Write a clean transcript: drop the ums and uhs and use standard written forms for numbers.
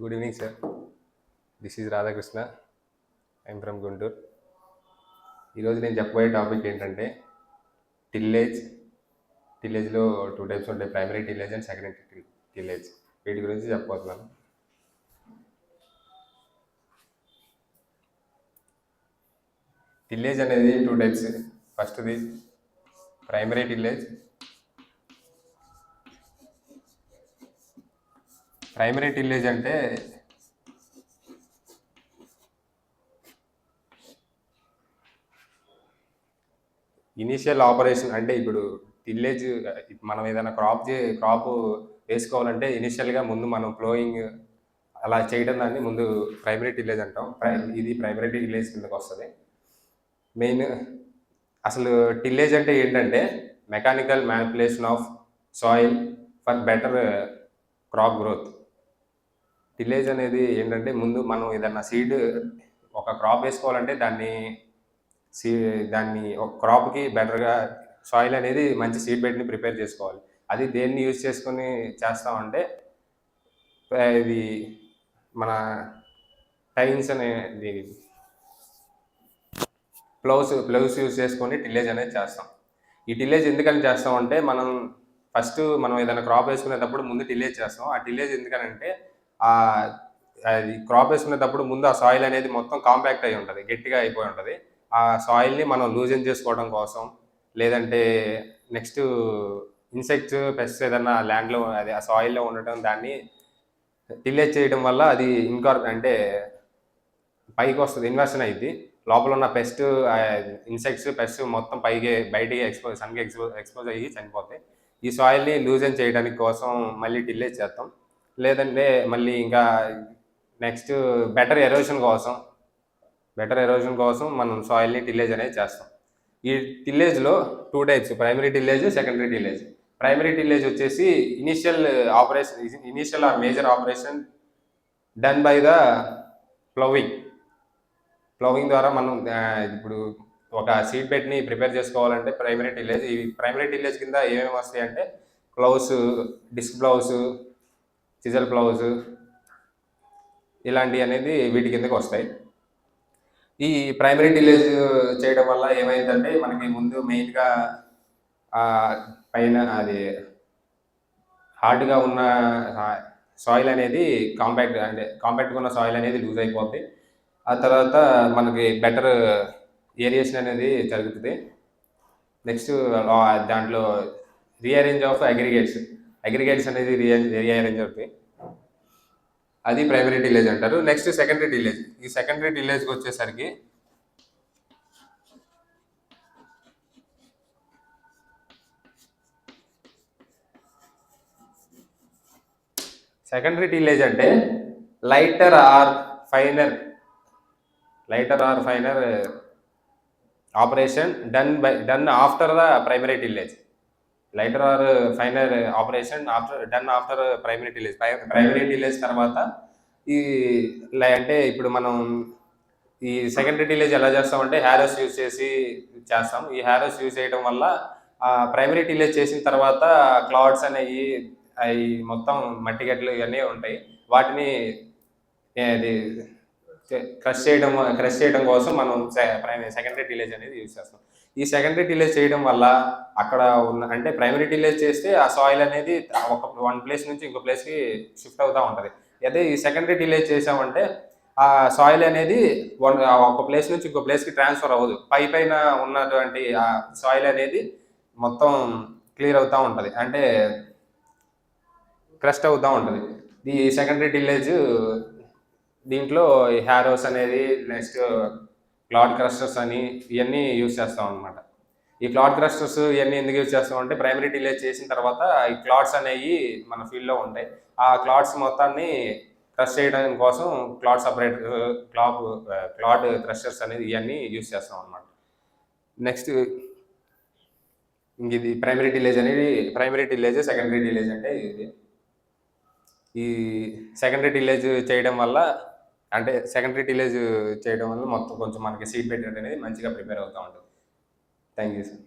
Good evening sir. This is Radhakrishna. I'm from Guntur. ఈరోజు నేను చెప్పబోయే టాపిక్ ఏంటంటే టిల్లేజ్. టిల్లేజ్లో 2 టైప్స్ ఉంటాయి, primary tillage and secondary tillage. వీటి గురించి చెప్పబోతున్నాను. టిల్లేజ్ అనేది 2 టైప్స్. ఫస్ట్ది ప్రైమరీ టిల్లేజ్. ప్రైమరీ టిల్లేజ్ అంటే ఇనీషియల్ ఆపరేషన్. అంటే ఇప్పుడు టిల్లేజ్ మనం ఏదైనా క్రాప్ వేసుకోవాలంటే ఇనిషియల్గా ముందు మనం ఫ్లోయింగ్ అలా చేయడం దాన్ని ముందు ప్రైమరీ టిల్లేజ్ అంటాం. ఇది ప్రైమరీ టిల్లేజ్ కిందకి వస్తుంది. మెయిన్ అసలు టిల్లేజ్ అంటే ఏంటంటే mechanical manipulation of soil for better crop growth. Tillage అనేది ఏంటంటే ముందు మనం ఏదన్నా సీడ్ ఒక క్రాప్ వేసుకోవాలంటే దాన్ని ఒక క్రాప్కి బెటర్గా సాయిల్ అనేది మంచి సీడ్ బెడ్ని ప్రిపేర్ చేసుకోవాలి. అది దేన్ని యూజ్ చేసుకొని చేస్తామంటే ఇది మన టైన్స్ అనేది ప్లౌస్ యూజ్ చేసుకొని టిల్లేజ్ అనేది చేస్తాం. ఈ టిల్లేజ్ ఎందుకని చేస్తామంటే మనం ఏదైనా క్రాప్ వేసుకునేటప్పుడు ముందు టిల్లేజ్ చేస్తాం. ఆ టిల్లేజ్ ఎందుకనంటే అది క్రాప్ వేసుకునేటప్పుడు ముందు ఆ సాయిల్ అనేది మొత్తం కాంపాక్ట్ అయి ఉంటుంది, గట్టిగా అయిపోయి ఉంటుంది. ఆ సాయిల్ని మనం లూజన్ చేసుకోవడం కోసం, లేదంటే నెక్స్ట్ ఇన్సెక్ట్స్ పెస్ట్స్ ఏదన్నా ల్యాండ్లో అది ఆ సాయిల్లో ఉండటం, దాన్ని టిల్లేజ్ చేయడం వల్ల అది అంటే పైకి వస్తుంది, ఇన్వర్షన్ అయింది. లోపల ఉన్న ఇన్సెక్ట్స్ పెస్ట్ మొత్తం బయటికి సన్కి ఎక్స్పోజ్ అయ్యి చనిపోతాయి. ఈ సాయిల్ని లూజన్ చేయడానికి కోసం మళ్ళీ టిల్లేజ్ చేస్తాం. లేదంటే మళ్ళీ ఇంకా నెక్స్ట్ బెటర్ ఎరోషన్ కోసం మనం సాయిల్ని టిల్లేజ్ అనేది చేస్తాం. ఈ టిల్లేజ్లో 2 types, primary tillage, secondary tillage. Primary tillage వచ్చేసి initial or major operation done by the ploughing ద్వారా మనం ఇప్పుడు ఒక సీడ్ బెడ్ని ప్రిపేర్ చేసుకోవాలంటే ఈ ప్రైమరీ టిల్లేజ్ కింద ఏమేమి వస్తాయి అంటే ploughs, disc ploughs, sisal ploughs ఇలాంటివి అనేది వీటి కిందకి వస్తాయి. ఈ ప్రైమరీ టిల్లేజ్ చేయడం వల్ల ఏమైందంటే మనకి ముందు మెయిన్గా పైన అది హార్డ్గా ఉన్న సాయిల్ అనేది కాంపాక్ట్గా ఉన్న సాయిల్ అనేది లూజ్ అయిపోద్ది. ఆ తర్వాత మనకి బెటర్ ఏరియేషన్ అనేది జరుగుతుంది. నెక్స్ట్ దాంట్లో రీఅరేంజ్ ఆఫ్ అగ్రిగేట్స్ అనేది రీఅరేంజ్ అవుతాయి. అది ప్రైమరీ టిల్లేజ్ అంటారు. Next secondary tillage. ఈ సెకండరీ టిల్లేజ్కి వచ్చేసరికి సెకండరీ టిల్లేజ్ అంటే lighter or finer operation done after the primary tillage. Lighter or finer operation done after primary tillage. Primary tillage తర్వాత అంటే ఇప్పుడు మనం ఈ సెకండరీ టిల్లేజ్ ఎలా చేస్తామంటే హ్యారోస్ యూజ్ చేసి చేస్తాం. ఈ హ్యారోస్ యూజ్ చేయడం వల్ల ప్రైమరీ టిల్లేజ్ చేసిన తర్వాత క్లాడ్స్ అనేవి అవి మొత్తం మట్టి గడ్డలు ఇవన్నీ ఉంటాయి. వాటిని క్రష్ చేయడం కోసం మనం సెకండరీ టిల్లేజ్ అనేది యూజ్ చేస్తాం. ఈ సెకండరీ టిల్లేజ్ చేయడం వల్ల అక్కడ అంటే ప్రైమరీ టిల్లేజ్ చేస్తే ఆ సాయిల్ అనేది వన్ ప్లేస్ నుంచి ఇంకో ప్లేస్కి షిఫ్ట్ అవుతూ ఉంటుంది. అదే ఈ సెకండరీ టిల్లేజ్ చేసామంటే ఆ సాయిల్ అనేది ఒక ప్లేస్ నుంచి ఇంకో ప్లేస్కి ట్రాన్స్ఫర్ అవ్వదు. పైన ఉన్నటువంటి ఆ సాయిల్ అనేది మొత్తం క్లియర్ అవుతూ ఉంటుంది, అంటే క్రస్ట్ అవుతూ ఉంటుంది. ఈ సెకండరీ టిల్లేజ్ దీంట్లో ఈ హ్యారోస్ అనేది, నెక్స్ట్ క్లాడ్ క్రస్టర్స్ అని ఇవన్నీ యూజ్ చేస్తాం అనమాట. ఈ క్లాడ్ క్రస్టర్స్ ఇవన్నీ ఎందుకు యూజ్ చేస్తామంటే ప్రైమరీ టిల్లేజ్ చేసిన తర్వాత ఈ క్లాడ్స్ అనేవి మన ఫీల్డ్లో ఉంటాయి. ఆ క్లాడ్స్ మొత్తాన్ని క్రష్ చేయడం కోసం క్లాడ్ క్రషర్స్ అనేది ఇవన్నీ యూజ్ చేస్తాం అనమాట. నెక్స్ట్ ఇది ప్రైమరీ టిల్లేజ్, సెకండరీ టిల్లేజ్ అంటే ఇది. ఈ సెకండరీ టిల్లేజ్ చేయడం వల్ల మొత్తం కొంచెం మనకి సీడ్ బెడ్ అనేది మంచిగా ప్రిపేర్ అవుతూ ఉంటుంది. Thank you sir.